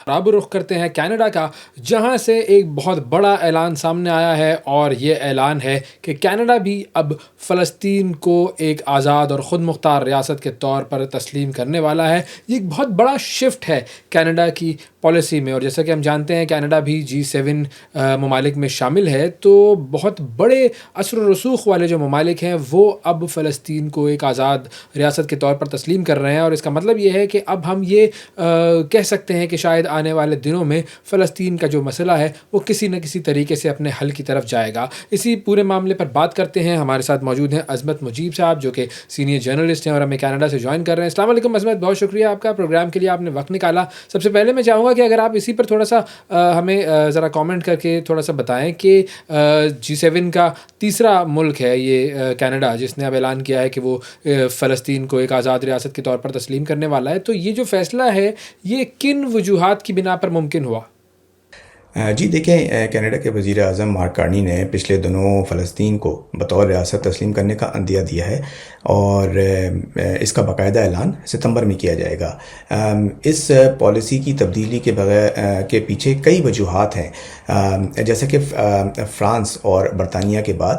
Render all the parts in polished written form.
اب رخ کرتے ہیں کینیڈا کا، جہاں سے ایک بہت بڑا اعلان سامنے آیا ہے، اور یہ اعلان ہے کہ کینیڈا بھی اب فلسطین کو ایک آزاد اور خود مختار ریاست کے طور پر تسلیم کرنے والا ہے۔ یہ ایک بہت بڑا شفٹ ہے کینیڈا کی پالیسی میں، اور جیسا کہ ہم جانتے ہیں کینیڈا بھی G7 ممالک میں شامل ہے، تو بہت بڑے اثر و رسوخ والے جو ممالک ہیں وہ اب فلسطین کو ایک آزاد ریاست کے طور پر تسلیم کر رہے ہیں، اور اس کا مطلب یہ ہے کہ اب ہم یہ کہہ سکتے ہیں کہ شاید آنے والے دنوں میں فلسطین کا جو مسئلہ ہے وہ کسی نہ کسی طریقے سے اپنے حل کی طرف جائے گا۔ اسی پورے معاملے پر بات کرتے ہیں، ہمارے ساتھ موجود ہیں عظمت مجیب صاحب جو کہ سینئر جرنلسٹ ہیں اور ہمیں کینیڈا سے جوائن کر رہے ہیں۔ السلام علیکم عظمت، بہت شکریہ آپ کا، پروگرام کے لیے آپ نے وقت نکالا۔ سب سے پہلے میں چاہوں گا کہ اگر آپ اسی پر تھوڑا سا ہمیں ذرا کامنٹ کر کے تھوڑا سا بتائیں کہ G7 کا تیسرا ملک ہے یہ کینیڈا، جس نے اب اعلان کیا ہے کہ وہ فلسطین کو ایک آزاد ریاست کے طور پر تسلیم کرنے والا ہے، تو یہ جو فیصلہ ہے یہ کن وجوہات کی بنا پر ممکن ہوا؟ جی دیکھیں، کینیڈا کے وزیر اعظم مارک کارنی نے پچھلے دنوں فلسطین کو بطور ریاست تسلیم کرنے کا عندیہ دیا ہے، اور اس کا باقاعدہ اعلان ستمبر میں کیا جائے گا۔ اس پالیسی کی تبدیلی کے بغیر کے پیچھے کئی وجوہات ہیں، جیسے کہ فرانس اور برطانیہ کے بعد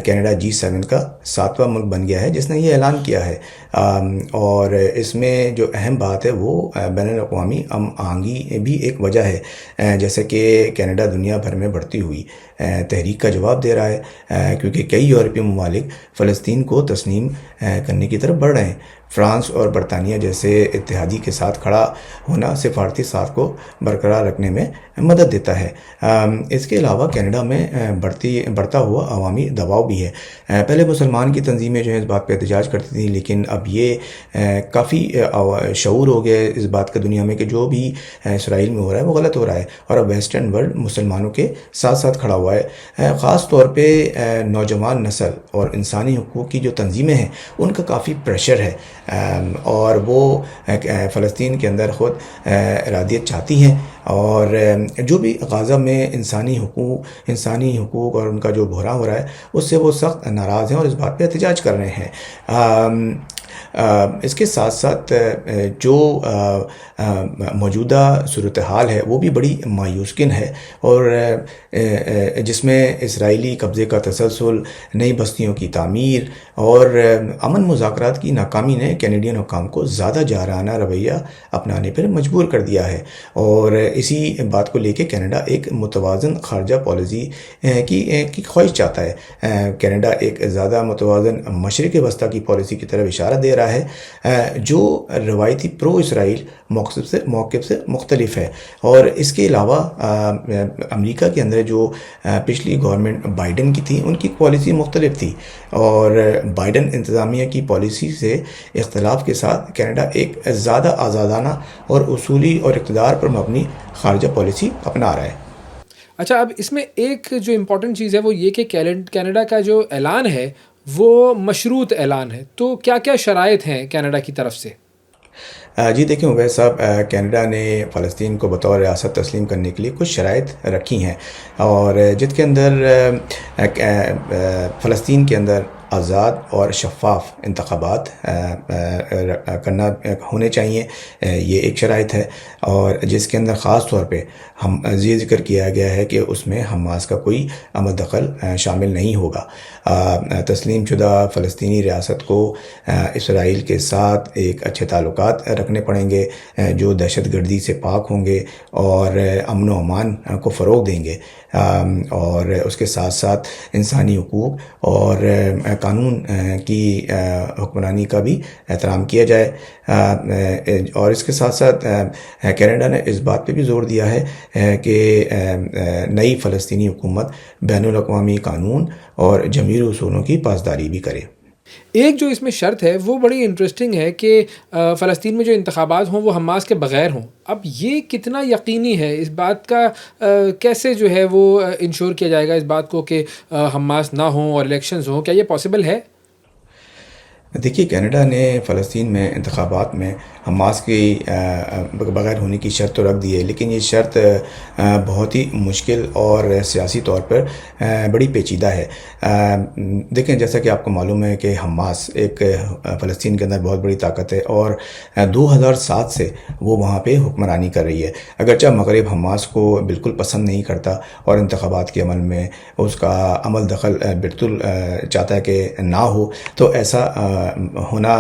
کینیڈا G7 کا 7واں ملک بن گیا ہے جس نے یہ اعلان کیا ہے، اور اس میں جو اہم بات ہے وہ بین الاقوامی آہنگی بھی ایک وجہ ہے، جیسے کہ کینیڈا دنیا بھر میں بڑھتی ہوئی تحریک کا جواب دے رہا ہے، کیونکہ کئی یورپی ممالک فلسطین کو تسلیم کرنے کی طرف بڑھ رہے ہیں۔ فرانس اور برطانیہ جیسے اتحادی کے ساتھ کھڑا ہونا سفارتی ساتھ کو برقرار رکھنے میں مدد دیتا ہے۔ اس کے علاوہ کینیڈا میں بڑھتا ہوا عوامی دباؤ بھی ہے۔ پہلے مسلمان کی تنظیمیں جو ہیں اس بات پہ احتجاج کرتی تھیں، لیکن اب یہ کافی شعور ہو گیا اس بات کا دنیا میں کہ جو بھی اسرائیل میں ہو رہا ہے وہ غلط ہو رہا ہے، اور اب ویسٹرن ورلڈ مسلمانوں کے ساتھ ساتھ کھڑا ہوا ہے۔ خاص طور پہ نوجوان نسل اور انسانی حقوق کی جو تنظیمیں ہیں ان کا کافی پریشر ہے، اور وہ فلسطین کے اندر خود ارادیت چاہتی ہیں، اور جو بھی غزہ میں انسانی حقوق اور ان کا جو بحران ہو رہا ہے اس سے وہ سخت ناراض ہیں اور اس بات پہ احتجاج کر رہے ہیں۔ اس کے ساتھ ساتھ جو موجودہ صورتحال ہے وہ بھی بڑی مایوس کن ہے، اور جس میں اسرائیلی قبضے کا تسلسل، نئی بستیوں کی تعمیر اور امن مذاکرات کی ناکامی نے کینیڈین حکام کو زیادہ جارحانہ رویہ اپنانے پر مجبور کر دیا ہے، اور اسی بات کو لے کے کینیڈا ایک متوازن خارجہ پالیسی کی خواہش چاہتا ہے۔ کینیڈا ایک زیادہ متوازن مشرق وسطیٰ کی پالیسی کی طرف اشارہ دے رہا ہے، جو روایتی پرو اسرائیل موقف سے مختلف ہے، اور اس کے علاوہ امریکہ کے اندر جو پچھلی گورنمنٹ بائیڈن کی تھی ان کی پالیسی مختلف تھی، اور بائیڈن انتظامیہ کی پالیسی سے اختلاف کے ساتھ کینیڈا ایک زیادہ آزادانہ اور اصولی اور اقتدار پر مبنی خارجہ پالیسی اپنا رہا ہے۔ اچھا، اب اس میں ایک جو امپورٹنٹ چیز ہے وہ یہ کہ کینیڈا کا جو اعلان ہے وہ مشروط اعلان ہے، تو کیا کیا شرائط ہیں کینیڈا کی طرف سے؟ جی دیکھیں عبید صاحب، کینیڈا نے فلسطین کو بطور ریاست تسلیم کرنے کے لیے کچھ شرائط رکھی ہیں، اور جس کے اندر فلسطین کے اندر آزاد اور شفاف انتخابات ہونے چاہیے، یہ ایک شرائط ہے، اور جس کے اندر خاص طور پہ یہ ذکر کیا گیا ہے کہ اس میں حماس کا کوئی عمل دخل شامل نہیں ہوگا۔ تسلیم شدہ فلسطینی ریاست کو اسرائیل کے ساتھ ایک اچھے تعلقات رکھنے پڑیں گے جو دہشت گردی سے پاک ہوں گے اور امن و امان کو فروغ دیں گے، اور اس کے ساتھ ساتھ انسانی حقوق اور قانون کی حکمرانی کا بھی احترام کیا جائے، اور اس کے ساتھ ساتھ کینیڈا نے اس بات پہ بھی زور دیا ہے کہ نئی فلسطینی حکومت بین الاقوامی قانون اور جمہوری اصولوں کی پاسداری بھی کرے۔ ایک جو اس میں شرط ہے وہ بڑی انٹرسٹنگ ہے کہ فلسطین میں جو انتخابات ہوں وہ حماس کے بغیر ہوں۔ اب یہ کتنا یقینی ہے، اس بات کا کیسے جو ہے وہ انشور کیا جائے گا اس بات کو کہ حماس نہ ہوں اور الیکشنز ہوں، کیا یہ پاسبل ہے؟ دیکھیے کینیڈا نے فلسطین میں انتخابات میں حماس کی بغیر ہونے کی شرط تو رکھ دی ہے، لیکن یہ شرط بہت ہی مشکل اور سیاسی طور پر بڑی پیچیدہ ہے۔ دیکھیں جیسا کہ آپ کو معلوم ہے کہ حماس ایک فلسطین کے اندر بہت بڑی طاقت ہے، اور 2007 سے وہ وہاں پہ حکمرانی کر رہی ہے۔ اگرچہ مغرب حماس کو بالکل پسند نہیں کرتا اور انتخابات کے عمل میں اس کا عمل دخل بالکل چاہتا ہے کہ نہ ہو، تو ایسا ہونا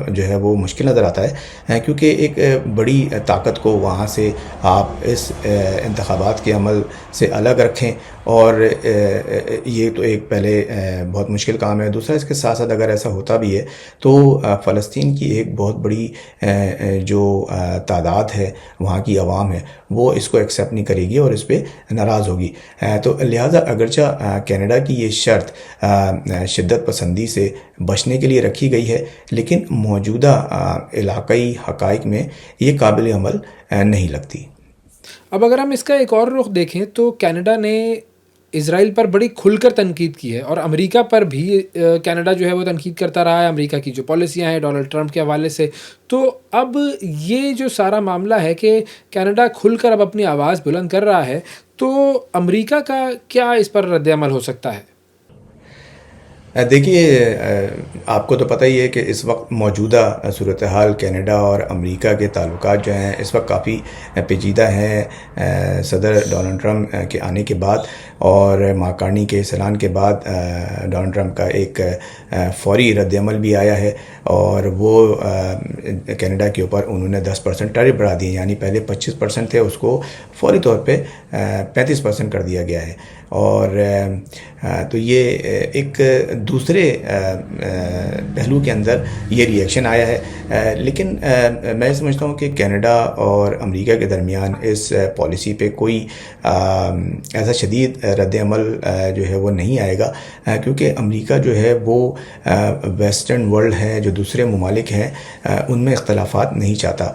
جو ہے وہ مشکل نظر آتا ہے، کیونکہ ایک بڑی طاقت کو وہاں سے آپ اس انتخابات کے عمل سے الگ رکھیں، اور یہ تو ایک پہلے بہت مشکل کام ہے۔ دوسرا اس کے ساتھ ساتھ اگر ایسا ہوتا بھی ہے تو فلسطین کی ایک بہت بڑی جو تعداد ہے وہاں کی عوام ہے وہ اس کو ایکسیپٹ نہیں کرے گی اور اس پہ ناراض ہوگی۔ تو لہٰذا اگرچہ کینیڈا کی یہ شرط شدت پسندی سے بچنے کے لیے رکھی گئی ہے، لیکن موجودہ علاقائی حقائق میں یہ قابل عمل نہیں لگتی۔ اب اگر ہم اس کا ایک اور رخ دیکھیں تو کینیڈا نے اسرائیل پر بڑی کھل کر تنقید کی ہے، اور امریکہ پر بھی کینیڈا جو ہے وہ تنقید کرتا رہا ہے، امریکہ کی جو پالیسیاں ہیں ڈونلڈ ٹرمپ کے حوالے سے۔ تو اب یہ جو سارا معاملہ ہے کہ کینیڈا کھل کر اب اپنی آواز بلند کر رہا ہے، تو امریکہ کا کیا اس پر رد عمل ہو سکتا ہے؟ دیکھیے آپ کو تو پتہ ہی ہے کہ اس وقت موجودہ صورتحال کینیڈا اور امریکہ کے تعلقات جو ہیں اس وقت کافی پیچیدہ ہیں۔ صدر ڈونلڈ ٹرمپ کے آنے کے بعد اور ماکارنی کے اس اعلان کے بعد ڈونلڈ ٹرمپ کا ایک فوری رد عمل بھی آیا ہے، اور وہ کینیڈا کے اوپر انہوں نے 10% ٹیرف بڑھا دیے، یعنی پہلے 25% تھے، اس کو فوری طور پہ 35% کر دیا گیا ہے۔ اور تو یہ ایک دوسرے پہلو کے اندر یہ ری ایکشن آیا ہے، لیکن میں سمجھتا ہوں کہ کینیڈا اور امریکہ کے درمیان اس پالیسی پہ کوئی ایسا شدید رد عمل جو ہے وہ نہیں آئے گا، کیونکہ امریکہ جو ہے وہ ویسٹرن ورلڈ ہے، جو دوسرے ممالک ہیں ان میں اختلافات نہیں چاہتا،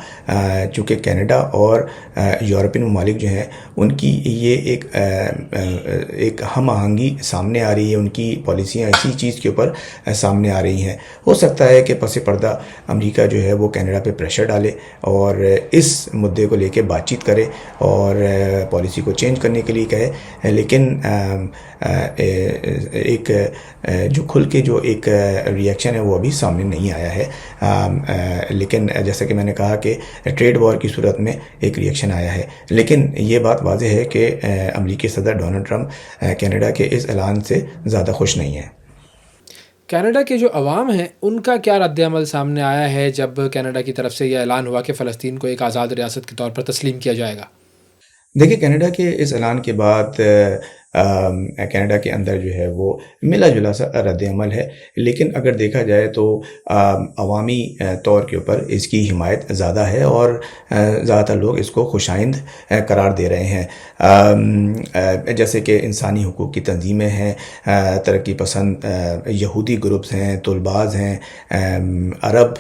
چونکہ کینیڈا اور یورپین ممالک جو ہیں ان کی یہ ایک ہم آہنگی سامنے آ رہی ہے، ان کی پالیسیاں اسی چیز کے اوپر سامنے آ رہی ہیں۔ ہو سکتا ہے کہ پس پردہ امریکہ جو ہے وہ کینیڈا پہ پریشر ڈالے اور اس مدعے کو لے کے بات چیت کرے اور پالیسی کو چینج کرنے کے لیے کہے، لیکن ایک جو کھل کے جو ایک ری ایکشن ہے وہ ابھی سامنے نہیں آیا ہے، لیکن جیسا کہ میں نے کہا کہ ٹریڈ وار کی صورت میں ایک ری ایکشن آیا ہے، لیکن یہ بات واضح ہے کہ امریکی صدر ڈونلڈ ٹرمپ کینیڈا کے اس اعلان سے زیادہ خوش نہیں ہے۔ کینیڈا کے جو عوام ہیں ان کا کیا رد عمل سامنے آیا ہے جب کینیڈا کی طرف سے یہ اعلان ہوا کہ فلسطین کو ایک آزاد ریاست کے طور پر تسلیم کیا جائے گا؟ دیکھیں کینیڈا کے اس اعلان کے بعد کینیڈا کے اندر جو ہے وہ ملا جلا سا رد عمل ہے، لیکن اگر دیکھا جائے تو عوامی طور کے اوپر اس کی حمایت زیادہ ہے اور زیادہ تر لوگ اس کو خوشائند قرار دے رہے ہیں، جیسے کہ انسانی حقوق کی تنظیمیں ہیں، ترقی پسند یہودی گروپس ہیں، طلباز ہیں، عرب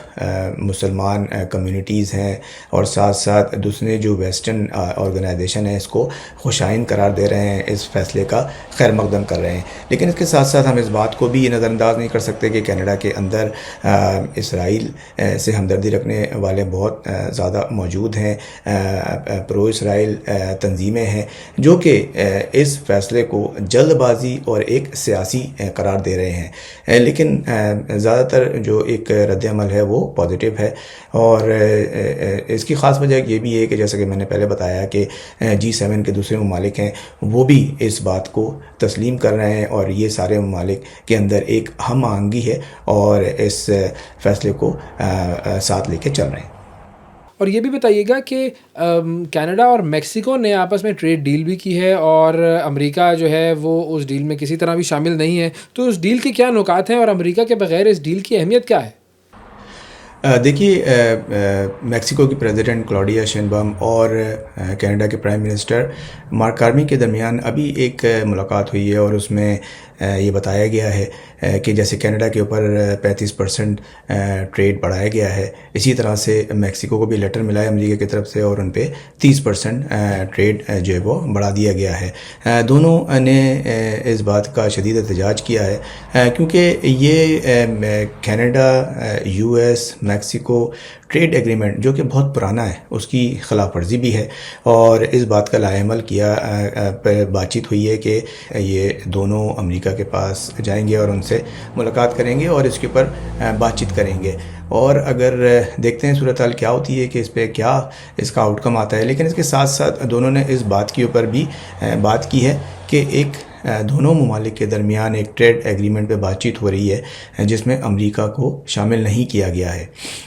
مسلمان کمیونٹیز ہیں، اور ساتھ ساتھ دوسرے جو ویسٹرن آرگنائزیشن ہیں اس کو خوشائند قرار دے رہے ہیں، اس فیصلے کا خیر مقدم کر رہے ہیں۔ لیکن اس کے ساتھ ساتھ ہم اس بات کو بھی یہ نظر انداز نہیں کر سکتے کہ کینیڈا کے اندر اسرائیل سے ہمدردی رکھنے والے بہت زیادہ موجود ہیں، پرو اسرائیل تنظیمیں ہیں جو کہ اس فیصلے کو جلد بازی اور ایک سیاسی قرار دے رہے ہیں، لیکن زیادہ تر جو ایک رد عمل ہے وہ پازیٹیو ہے، اور اس کی خاص وجہ یہ بھی ہے کہ جیسا کہ میں نے پہلے بتایا کہ G7 کے دوسرے ممالک ہیں وہ بھی اس بات کو تسلیم کر رہے ہیں، اور یہ سارے ممالک کے اندر ایک ہم آہنگی ہے اور اس فیصلے کو ساتھ لے کے چل رہے ہیں۔ اور یہ بھی بتائیے گا کہ کینیڈا اور میکسیکو نے آپس میں ٹریڈ ڈیل بھی کی ہے، اور امریکہ جو ہے وہ اس ڈیل میں کسی طرح بھی شامل نہیں ہے، تو اس ڈیل کے کیا نکات ہیں اور امریکہ کے بغیر اس ڈیل کی اہمیت کیا ہے؟ دیکھیے میکسیکو کی پریزیڈنٹ کلاڈیا شینبام اور کینیڈا کے پرائم منسٹر مارک کارنی کے درمیان ابھی ایک ملاقات ہوئی ہے، اور اس میں یہ بتایا گیا ہے کہ جیسے کینیڈا کے اوپر 35% ٹریڈ بڑھایا گیا ہے، اسی طرح سے میکسیکو کو بھی لیٹر ملا ہے امریکہ کی طرف سے، اور ان پہ 30% ٹریڈ جو ہے وہ بڑھا دیا گیا ہے۔ دونوں نے اس بات کا شدید احتجاج کیا ہے کیونکہ یہ Canada, U S, Mexico trade agreement جو کہ بہت پرانا ہے، اس کی خلاف ورزی بھی ہے، اور اس بات کا لائحہ کیا بات چیت ہوئی ہے کہ یہ دونوں امریکہ کے پاس جائیں گے اور ان سے ملاقات کریں گے اور اس کے اوپر بات چیت کریں گے، اور اگر دیکھتے ہیں صورتحال کیا ہوتی ہے کہ اس پہ کیا اس کا آؤٹ کم آتا ہے۔ لیکن اس کے ساتھ ساتھ دونوں نے اس بات کے اوپر بھی بات کی ہے کہ ایک دونوں ممالک کے درمیان ایک ٹریڈ ایگریمنٹ پہ بات چیت ہو رہی ہے جس میں امریکہ کو شامل نہیں کیا گیا ہے،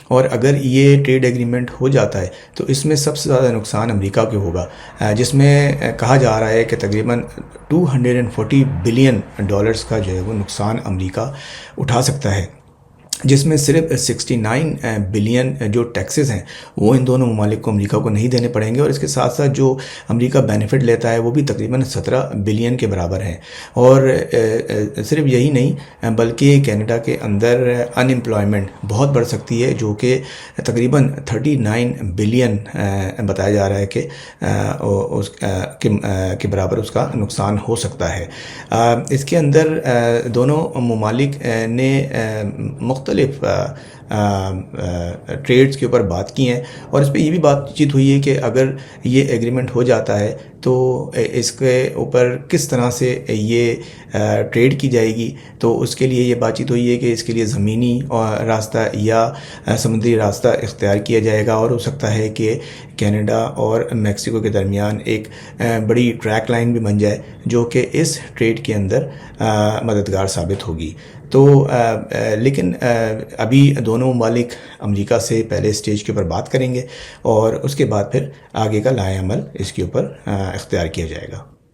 اور اگر یہ ٹریڈ ایگریمنٹ ہو جاتا ہے تو اس میں سب سے زیادہ نقصان امریکہ کے ہوگا، جس میں کہا جا رہا ہے کہ تقریباً $240 بلین کا جو ہے وہ نقصان امریکہ اٹھا سکتا ہے، جس میں صرف 69 بلین جو ٹیکسز ہیں وہ ان دونوں ممالک کو امریکہ کو نہیں دینے پڑیں گے، اور اس کے ساتھ ساتھ جو امریکہ بینیفٹ لیتا ہے وہ بھی تقریباً 17 بلین کے برابر ہیں۔ اور صرف یہی نہیں بلکہ کینیڈا کے اندر ان امپلائمنٹ بہت بڑھ سکتی ہے، جو کہ تقریباً 39 بلین بتایا جا رہا ہے کہ اس کے برابر اس کا نقصان ہو سکتا ہے۔ اس کے اندر دونوں ممالک نے مختلف ٹریڈز کے اوپر بات کی ہیں، اور اس پہ یہ بھی بات چیت ہوئی ہے کہ اگر یہ ایگریمنٹ ہو جاتا ہے تو اس کے اوپر کس طرح سے یہ ٹریڈ کی جائے گی، تو اس کے لیے یہ بات چیت ہوئی ہے کہ اس کے لیے زمینی راستہ یا سمندری راستہ اختیار کیا جائے گا، اور ہو سکتا ہے کہ کینیڈا اور میکسیکو کے درمیان ایک بڑی ٹریک لائن بھی بن جائے جو کہ اس ٹریڈ کے اندر مددگار ثابت ہوگی۔ تو لیکن ابھی دونوں ممالک امریکہ سے پہلے اسٹیج کے اوپر بات کریں گے، اور اس کے بعد پھر آگے کا لائحہ عمل اس کے اوپر اختیار کیا جائے گا۔